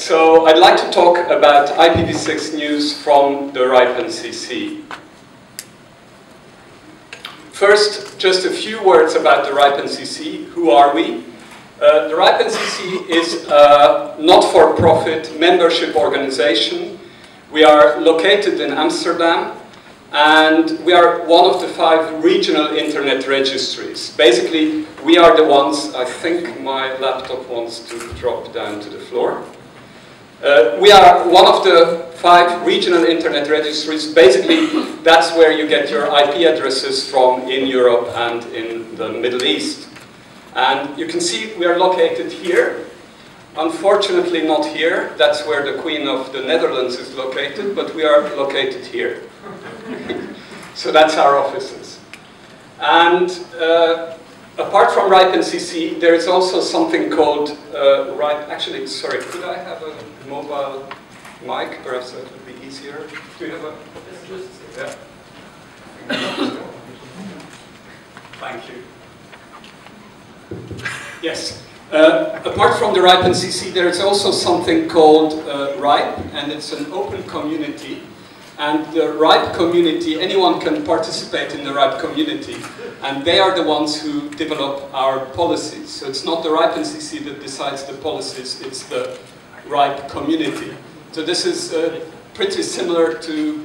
so I'd like to talk about IPv6 news from the RIPE NCC. First, just a few words about the RIPE NCC. Who are we? The RIPE NCC is a not-for-profit membership organization. We are located in Amsterdam, and we are one of the 5 regional internet registries. Basically, we are the ones, I think my laptop wants to drop down to the floor. We are one of the 5 regional internet registries. Basically, that's where you get your IP addresses from in Europe and in the Middle East. And you can see we are located here. Unfortunately not here. That's where the Queen of the Netherlands is located, but we are located here. So that's our offices. And apart from RIPE NCC, there is also something called RIPE. Actually, sorry, could I have a mobile mic? Perhaps that would be easier. Do you have a? Yeah. Thank you. Yes. Apart from the RIPE NCC, there is also something called RIPE, and it's an open community. And the RIPE community, anyone can participate in the RIPE community, and they are the ones who develop our policies. So it's not the RIPE NCC that decides the policies, it's the RIPE community. So this is pretty similar to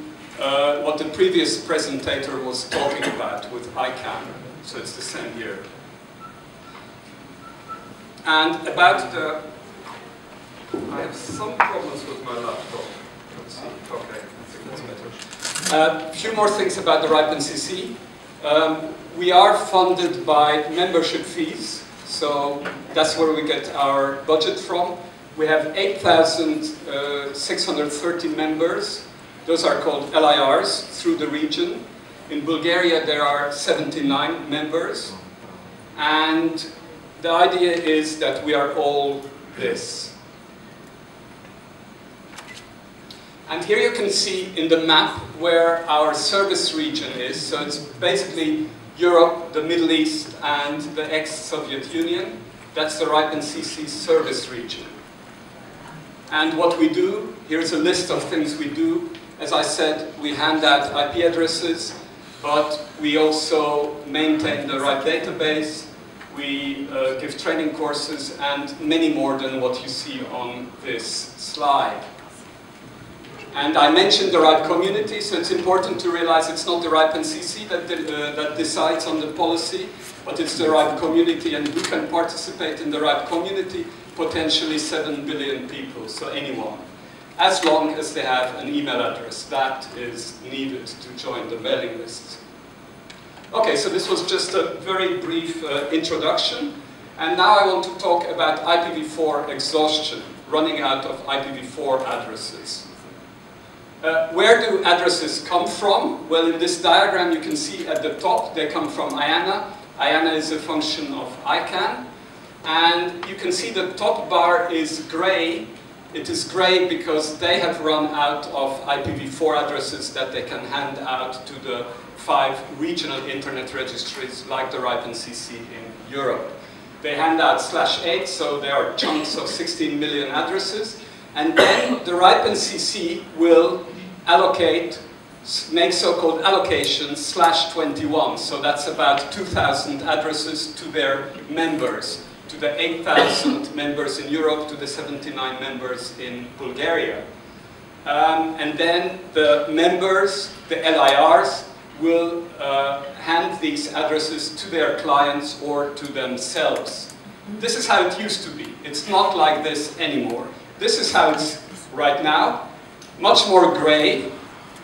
what the previous presentator was talking about with ICANN. So it's the same here. And about the... I have some problems with my laptop. Let's see. Okay. A few more things about the RIPE NCC. We are funded by membership fees, so that's where we get our budget from. We have 8,630 members. Those are called LIRs through the region. In Bulgaria there are 79 members. And the idea is that we are all this. And here you can see in the map where our service region is. So it's basically Europe, the Middle East, and the ex-Soviet Union. That's the RIPE NCC service region. And what we do, here's a list of things we do. As I said, we hand out IP addresses, but we also maintain the RIPE database. We give training courses and many more than what you see on this slide. And I mentioned the RIPE community, so it's important to realize it's not the RIPE NCC that decides on the policy, but it's the RIPE community, and who can participate in the RIPE community? Potentially 7 billion people, so anyone. As long as they have an email address, that is needed to join the mailing list. Okay, so this was just a very brief introduction, and now I want to talk about IPv4 exhaustion, running out of IPv4 addresses. Where do addresses come from? Well, in this diagram you can see at the top they come from IANA. IANA is a function of ICANN. And you can see the top bar is gray. It is gray because they have run out of IPv4 addresses that they can hand out to the 5 regional internet registries like the RIPE NCC in Europe. They hand out /8, so there are chunks of 16 million addresses. And then the RIPE NCC will allocate, make so-called allocations /21. So that's about 2,000 addresses to their members, to the 8,000 members in Europe, to the 79 members in Bulgaria. And then the members, the LIRs, will hand these addresses to their clients or to themselves. This is how it used to be. It's not like this anymore. This is how it's right now, much more gray.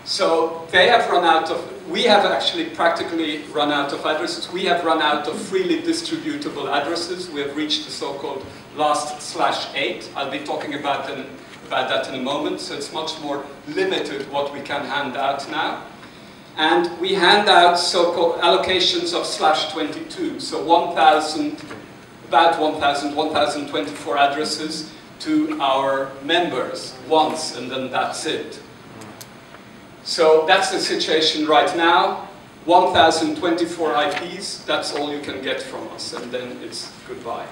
So they have run out of, we have actually practically run out of addresses. We have run out of freely distributable addresses. We have reached the so-called last /8. I'll be talking about that in a moment. So it's much more limited what we can hand out now. And we hand out so-called allocations of /22. So 1,000, about 1,000, 1,024 addresses to our members once, and then that's it. So that's the situation right now. 1,024 IPs, that's all you can get from us, and then it's goodbye.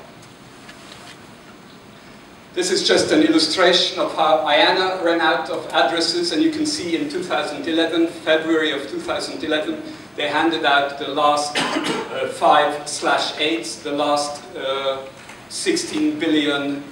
This is just an illustration of how IANA ran out of addresses, and you can see in 2011, February of 2011, they handed out the last 5/8s, the last 16 billion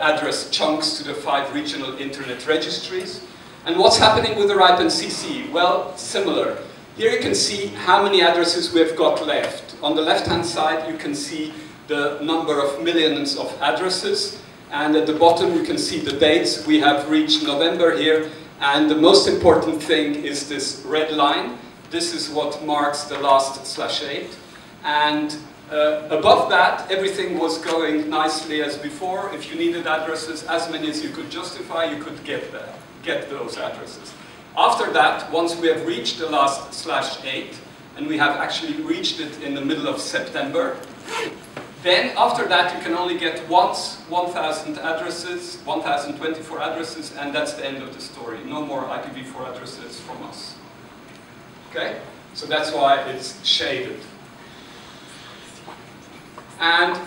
address chunks to the 5 regional internet registries. And what's happening with the RIPE NCC? Well, similar. Here you can see how many addresses we've got left. On the left-hand side, you can see the number of millions of addresses. And at the bottom, you can see the dates. We have reached November here. And the most important thing is this red line. This is what marks the last /8. And above that, everything was going nicely as before. If you needed addresses, as many as you could justify, you could get those addresses. After that, once we have reached the last /8, and we have actually reached it in the middle of September, then after that you can only get once 1,000 addresses, 1,024 addresses, and that's the end of the story. No more IPv4 addresses from us. Okay? So that's why it's shaded. And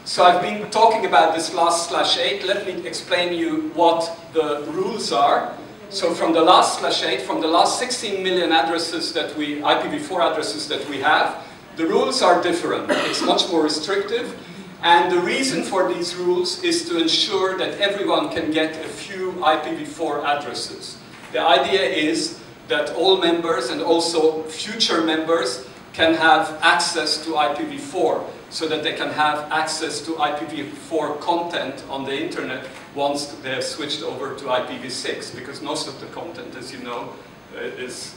so I've been talking about this last /8. Let me explain you what the rules are. So from the last /8, from the last 16 million addresses that IPv4 addresses that we have, the rules are different. It's much more restrictive. And the reason for these rules is to ensure that everyone can get a few IPv4 addresses. The idea is that all members and also future members can have access to IPv4, so that they can have access to IPv4 content on the internet once they have switched over to IPv6, because most of the content, as you know, is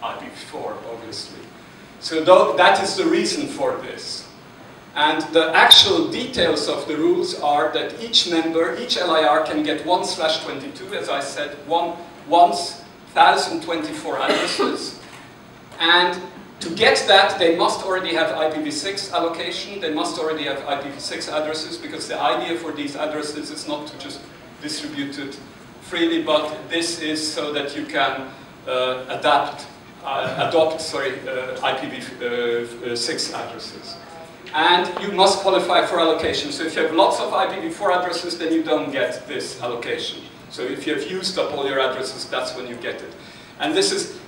IPv4, obviously. So that is the reason for this. And the actual details of the rules are that each member, each LIR can get 1/22, as I said, once 1,024 addresses. And to get that, they must already have IPv6 allocation, they must already have IPv6 addresses, because the idea for these addresses is not to just distribute it freely, but this is so that you can adopt IPv6 addresses. And you must qualify for allocation. So if you have lots of IPv4 addresses, then you don't get this allocation. So if you have used up all your addresses, that's when you get it. And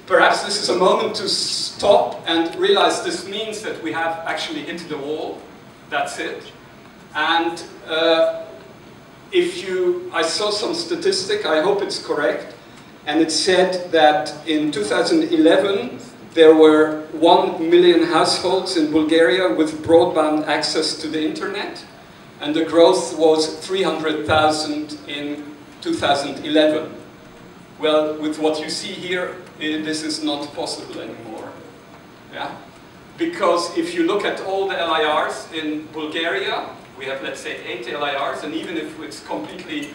perhaps this is a moment to stop and realize this means that we have actually hit the wall. That's it. And I saw some statistic, I hope it's correct, and it said that in 2011 there were 1 million households in Bulgaria with broadband access to the internet, and the growth was 300,000 in 2011. Well, with what you see here, this is not possible anymore. Yeah? Because if you look at all the LIRs in Bulgaria, we have, let's say, 8 LIRs, and even if it's completely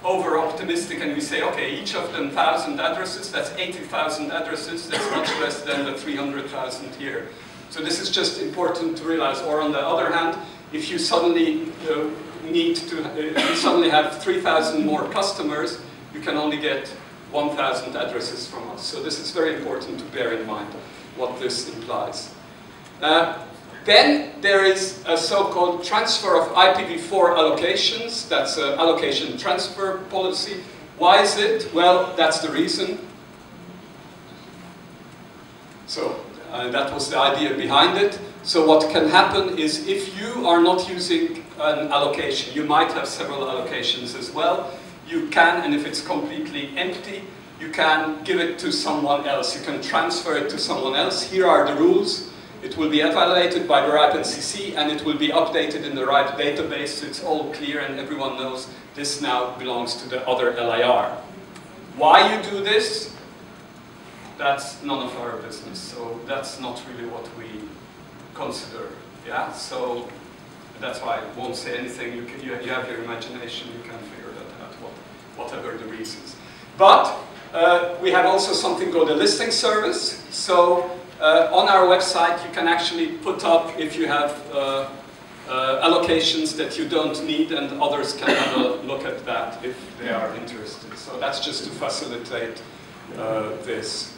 over-optimistic and we say, okay, each of them 1,000 addresses, that's 80,000 addresses, that's much less than the 300,000 here. So this is just important to realize. Or on the other hand, if you suddenly you suddenly have 3,000 more customers, you can only get 1,000 addresses from us. So this is very important to bear in mind what this implies. Then there is a so-called transfer of IPv4 allocations. That's an allocation transfer policy. Why is it? Well, that's the reason. So that was the idea behind it. So what can happen is if you are not using an allocation, you might have several allocations as well. You can, and if it's completely empty, you can give it to someone else. You can transfer it to someone else. Here are the rules. It will be evaluated by the RIPE NCC, and it will be updated in the RIPE database, so it's all clear and everyone knows this now belongs to the other LIR. Why you do this? That's none of our business, so that's not really what we consider. Yeah, so that's why I won't say anything. You have your imagination, you can figure that out, whatever the reasons. But we have also something called a listing service. So on our website, you can actually put up if you have allocations that you don't need, and others can have a look at that if they are interested. So that's just to facilitate this.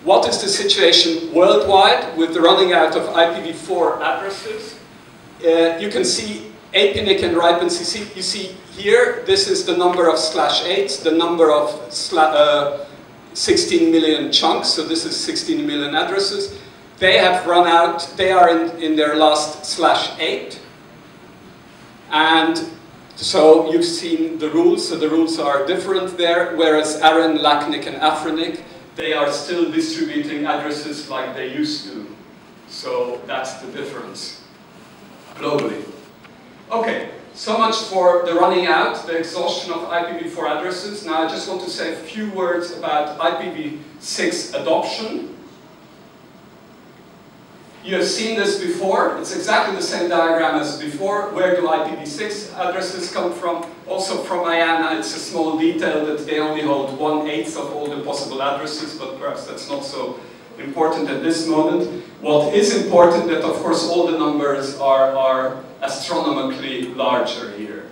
What is the situation worldwide with the running out of IPv4 addresses? You can see APNIC and RIPE NCC, you see here, this is the number of /8s, the number of 16 million chunks, so this is 16 million addresses. They have run out, they are in their last /8. And so you've seen the rules, so the rules are different there, whereas AREN, LACNIC and AFRINIC, they are still distributing addresses like they used to. So that's the difference globally. Okay, so much for the running out, the exhaustion of IPv4 addresses. Now I just want to say a few words about IPv6 adoption. You have seen this before. It's exactly the same diagram as before. Where do IPv6 addresses come from? Also from IANA, it's a small detail that they only hold 1/8 of all the possible addresses, but perhaps that's not so important at this moment. What is important that, of course, all the numbers are astronomically larger here.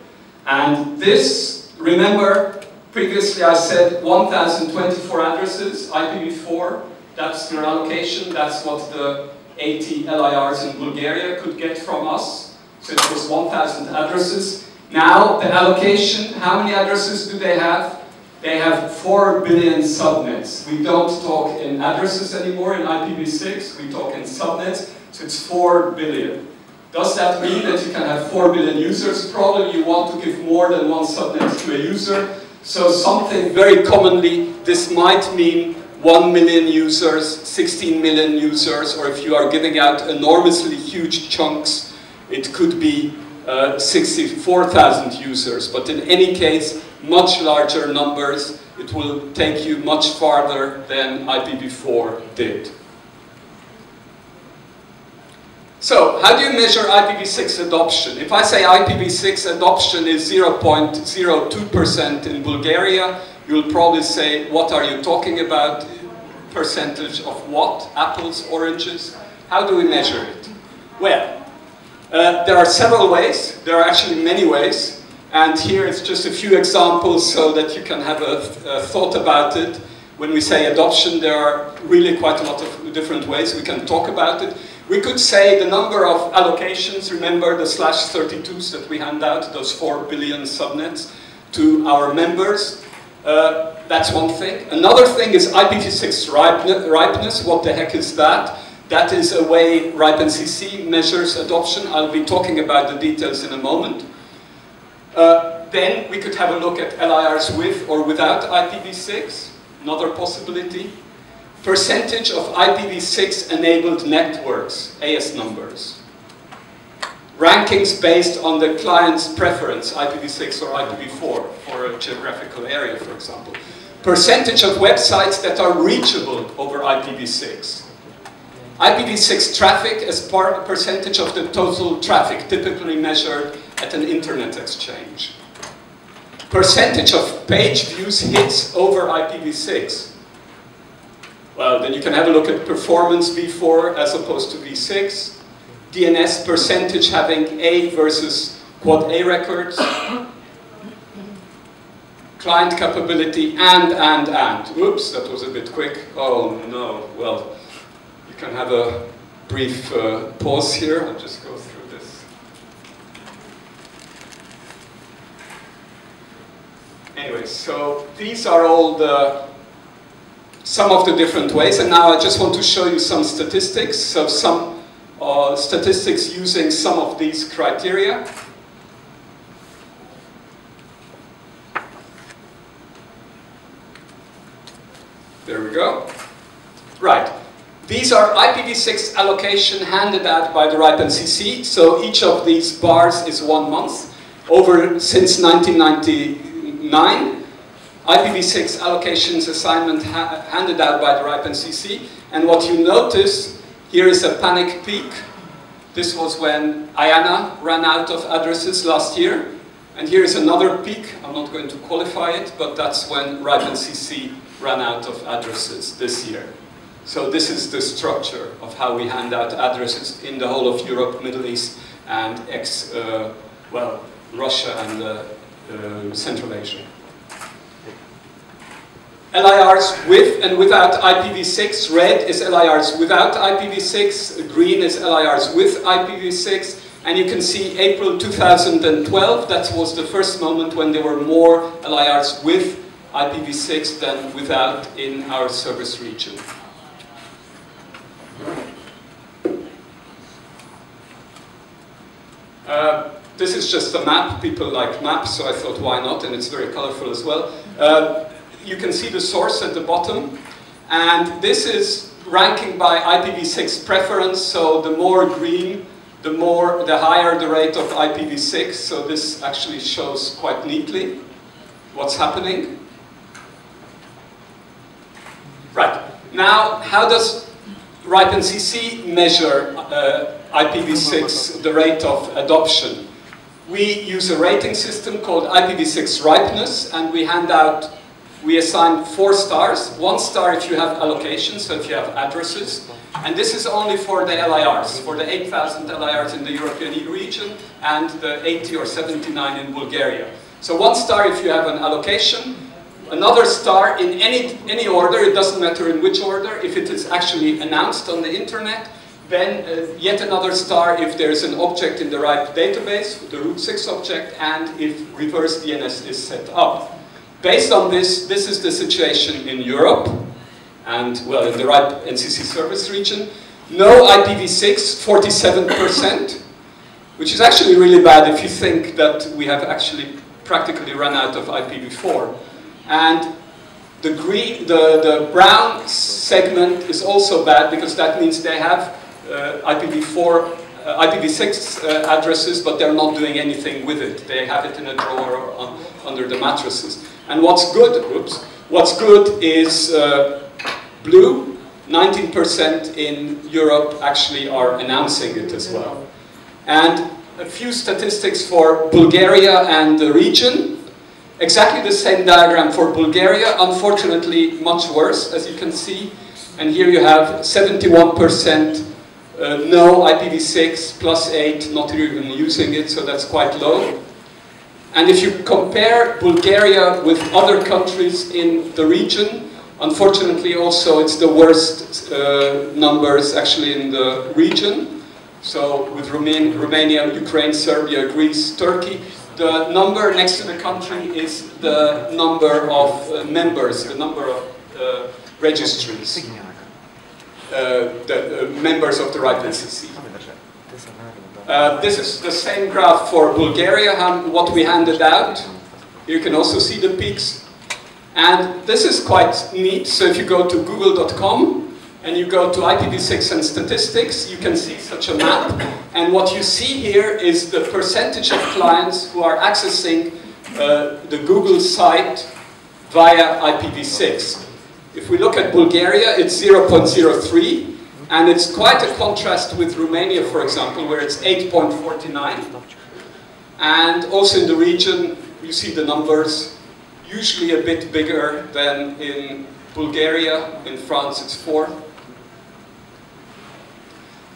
And this, remember, previously I said 1,024 addresses, IPv4, that's their allocation, that's what the 80 LIRs in Bulgaria could get from us. So it was 1,000 addresses. Now, the allocation, how many addresses do they have? They have 4 billion subnets. We don't talk in addresses anymore in IPv6, we talk in subnets, so it's 4 billion. Does that mean that you can have 4 billion users? Probably you want to give more than one subnet to a user. So something very commonly, this might mean 1 million users, 16 million users, or if you are giving out enormously huge chunks, it could be 64,000 users. But in any case, much larger numbers, it will take you much farther than IPv4 did. So, how do you measure IPv6 adoption? If I say IPv6 adoption is 0.02% in Bulgaria, you'll probably say, what are you talking about? Percentage of what? Apples, oranges? How do we measure it? Well, there are several ways. There are actually many ways. And here it's just a few examples so that you can have a thought about it. When we say adoption, there are really quite a lot of different ways we can talk about it. We could say the number of allocations, remember the /32s that we hand out, those 4 billion subnets to our members. That's one thing. Another thing is IPv6 ripeness. What the heck is that? That is a way RIPE NCC measures adoption. I'll be talking about the details in a moment. Then we could have a look at LIRs with or without IPv6, another possibility. Percentage of IPv6 enabled networks, AS numbers. Rankings based on the client's preference, IPv6 or IPv4, for a geographical area, for example. Percentage of websites that are reachable over IPv6. IPv6 traffic as percentage of the total traffic, typically measured at an internet exchange. Percentage of page views hits over IPv6. Well, then you can have a look at performance v4 as opposed to v6. DNS percentage having A versus quad A records. Client capability and. Whoops, that was a bit quick. Oh no, well, you can have a brief pause here. I'll just go through this. Anyway, so these are all some of the different ways, and now I just want to show you some statistics. So some statistics using some of these criteria. There we go. Right. These are IPv6 allocation handed out by the RIPE NCC. So each of these bars is 1 month. Since 1999. IPv6 allocations assignment handed out by the RIPE NCC. And what you notice, here is a panic peak. This was when IANA ran out of addresses last year. And here is another peak. I'm not going to qualify it, but that's when RIPE NCC ran out of addresses this year. So this is the structure of how we hand out addresses in the whole of Europe, Middle East, and Russia and Central Asia. LIRs with and without IPv6. Red is LIRs without IPv6. Green is LIRs with IPv6. And you can see April 2012, that was the first moment when there were more LIRs with IPv6 than without in our service region. This is just a map. People like maps, so I thought why not, and it's very colorful as well. You can see the source at the bottom, and this is ranking by IPv6 preference, so the more green, the higher the rate of IPv6, so this actually shows quite neatly what's happening. Right, now how does RIPE NCC measure IPv6, the rate of adoption? We use a rating system called IPv6 ripeness, and we assign 4 stars. 1 star if you have allocations, so if you have addresses. And this is only for the LIRs, for the 8,000 LIRs in the European region and the 80 or 79 in Bulgaria. So 1 star if you have an allocation. Another star in any order, it doesn't matter in which order, if it is actually announced on the internet. Then yet another star if there's an object in the RIPE database, the root 6 object, and if reverse DNS is set up. Based on this, this is the situation in Europe, and well, in the RIPE NCC service region. No IPv6, 47%, which is actually really bad if you think that we have actually practically run out of IPv4. And the brown segment is also bad because that means they have IPv6 addresses, but they're not doing anything with it. They have it in a drawer or under the mattresses. And what's good is blue. 19% in Europe actually are announcing it as well. And a few statistics for Bulgaria and the region. Exactly the same diagram for Bulgaria, unfortunately much worse, as you can see. And here you have 71% no IPv6, +8 not even using it, so that's quite low. And if you compare Bulgaria with other countries in the region, unfortunately also it's the worst numbers actually in the region. So with Romania, Ukraine, Serbia, Greece, Turkey, the number next to the country is the number of members, the number of registries. The members of the RIPE NCC. This is the same graph for Bulgaria, what we handed out. You can also see the peaks. And this is quite neat. So if you go to google.com and you go to IPv6 and statistics, you can see such a map. And what you see here is the percentage of clients who are accessing the Google site via IPv6. If we look at Bulgaria, it's 0.03, and it's quite a contrast with Romania, for example, where it's 8.49. And also in the region, you see the numbers, usually a bit bigger than in Bulgaria. In France, it's 4.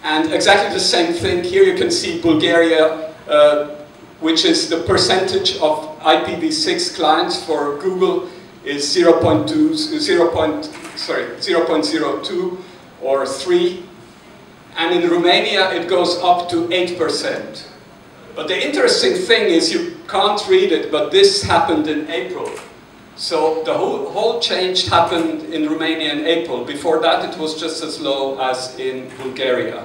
And exactly the same thing, here you can see Bulgaria, which is the percentage of IPv6 clients for Google is 0.02 or 3, and in Romania it goes up to 8%. But the interesting thing is you can't read it, but this happened in April. So the whole change happened in Romania in April. Before that it was just as low as in Bulgaria.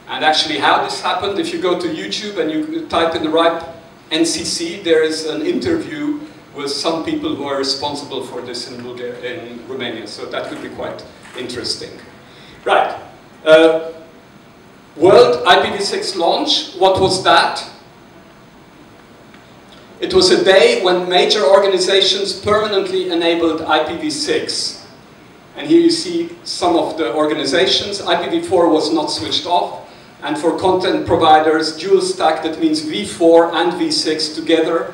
And actually how this happened, if you go to YouTube and you type in RIPE NCC, there is an interview with some people who are responsible for this in Romania, so that could be quite interesting. Right, World IPv6 launch, what was that? It was a day when major organizations permanently enabled IPv6. And here you see some of the organizations. IPv4 was not switched off, and for content providers, dual stack, that means v4 and v6 together,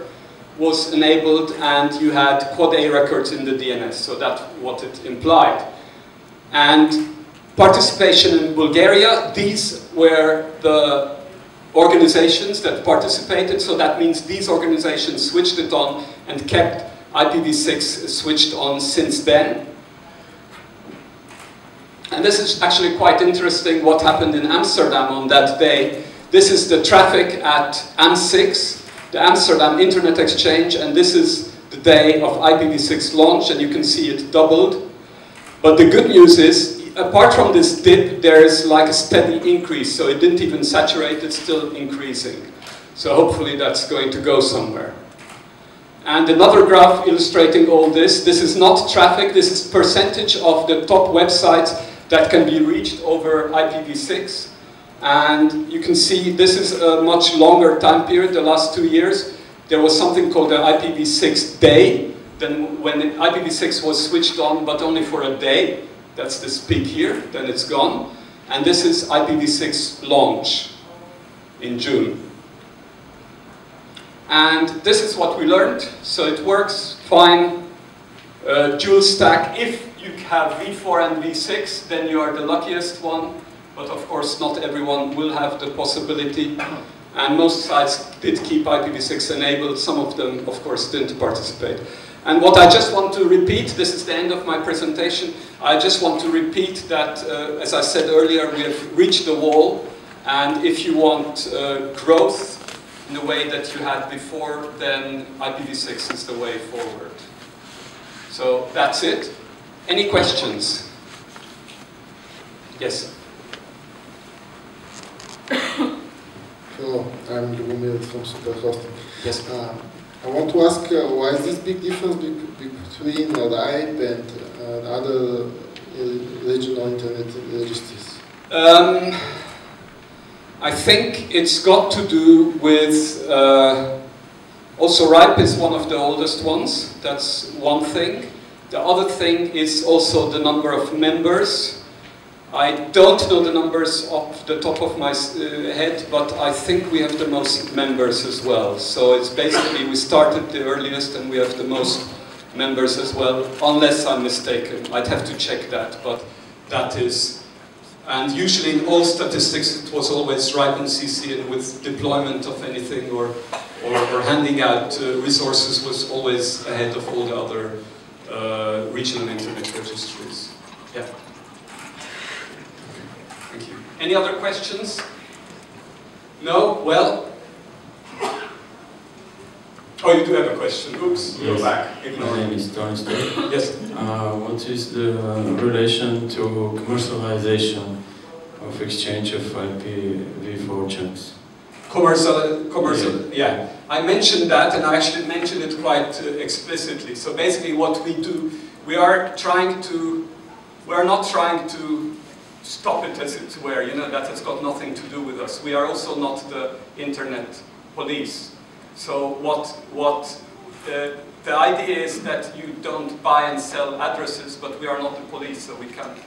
was enabled, and you had quad A records in the DNS, so that's what it implied. And participation in Bulgaria, these were the organizations that participated, so that means these organizations switched it on and kept IPv6 switched on since then. And this is actually quite interesting what happened in Amsterdam on that day. This is the traffic at AM6, the Amsterdam Internet Exchange, and this is the day of IPv6 launch, and you can see it doubled. But the good news is, apart from this dip, there is like a steady increase, so it didn't even saturate, it's still increasing. So hopefully that's going to go somewhere. And another graph illustrating all this. This is not traffic, this is percentage of the top websites that can be reached over IPv6. And you can see this is a much longer time period, the last 2 years. There was something called the IPv6 day, then when IPv6 was switched on, but only for a day. That's this peak here, then it's gone. And this is IPv6 launch in June. And this is what we learned, so it works fine, dual stack. If you have v4 and v6, then you are the luckiest one, but of course not everyone will have the possibility, and most sites did keep IPv6 enabled, some of them of course didn't participate. And what I just want to repeat, this is the end of my presentation, I just want to repeat that, as I said earlier, we have reached the wall, and if you want growth, in the way that you had before, then IPv6 is the way forward. So that's it. Any questions? Yes? Hello, I'm Ljubomir from Superhosting. Yes. I want to ask, why is this big difference between RIPE and other regional internet registries? I think it's got to do with, also RIPE is one of the oldest ones, that's one thing. The other thing is also the number of members. I don't know the numbers off the top of my head, but I think we have the most members as well. So it's basically, we started the earliest and we have the most members as well, unless I'm mistaken. I'd have to check that, but that is. And usually in all statistics it was always RIPE NCC, and with deployment of anything or handing out resources was always ahead of all the other regional internet registries. Yeah. Thank you. Any other questions? No? Well? Oh, you do have a question. Oops, yes. Go back. Ignore. My name is Tony Story. Yes. What is the relation to commercialization of exchange of IPv4 chunks? Commercial, yeah. I mentioned that, and I actually mentioned it quite explicitly. So basically what we do, we are not trying to stop it as it were, you know, that has got nothing to do with us. We are also not the internet police. So the idea is that you don't buy and sell addresses, but we are not the police, so we can't.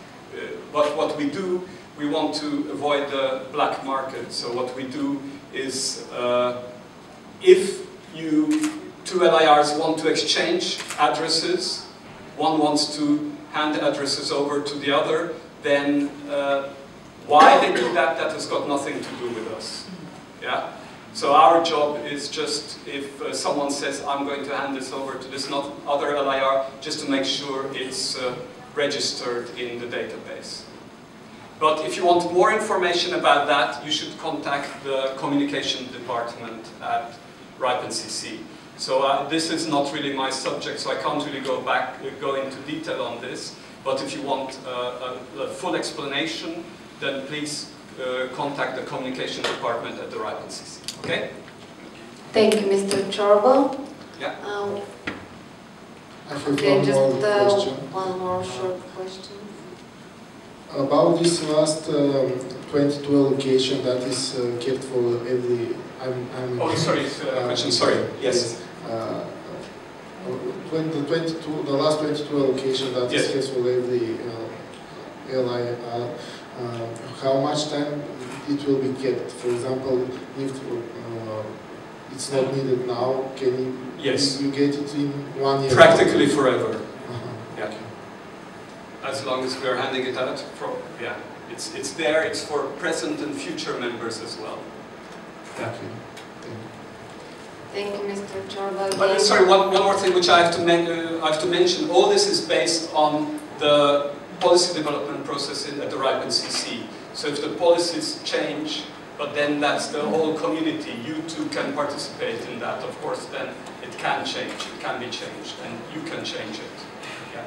But what we do, we want to avoid the black market. So what we do is, if two LIRs want to exchange addresses, one wants to hand addresses over to the other, then why they do that, that has got nothing to do with us. Yeah. So our job is just, if someone says, I'm going to hand this over to this other LIR, just to make sure it's registered in the database. But if you want more information about that, you should contact the communication department at RIPE NCC. So this is not really my subject, so I can't really go into detail on this. But if you want a full explanation, then please contact the communication department at the RIPE NCC. Okay? Thank you, Mr. Csorba. Yeah. I have one more short question. About this last 22 allocation that is kept for every... oh, sorry, question, sorry. Yes. The last 22 allocation that is kept for every LIR, how much time it will be kept? For example, if it's not needed now, can you get it in 1 year? Practically forever. Yeah. Okay. As long as we are handing it out, yeah, it's there. It's for present and future members as well. Yeah. Okay. Thank you, Mr. Csorba. Sorry, one more thing which I have to mention. All this is based on the policy development process at the RIPE NCC. So if the policies change, but then that's the whole community. You too can participate in that. Of course, then it can change. It can be changed, and you can change it. Yeah.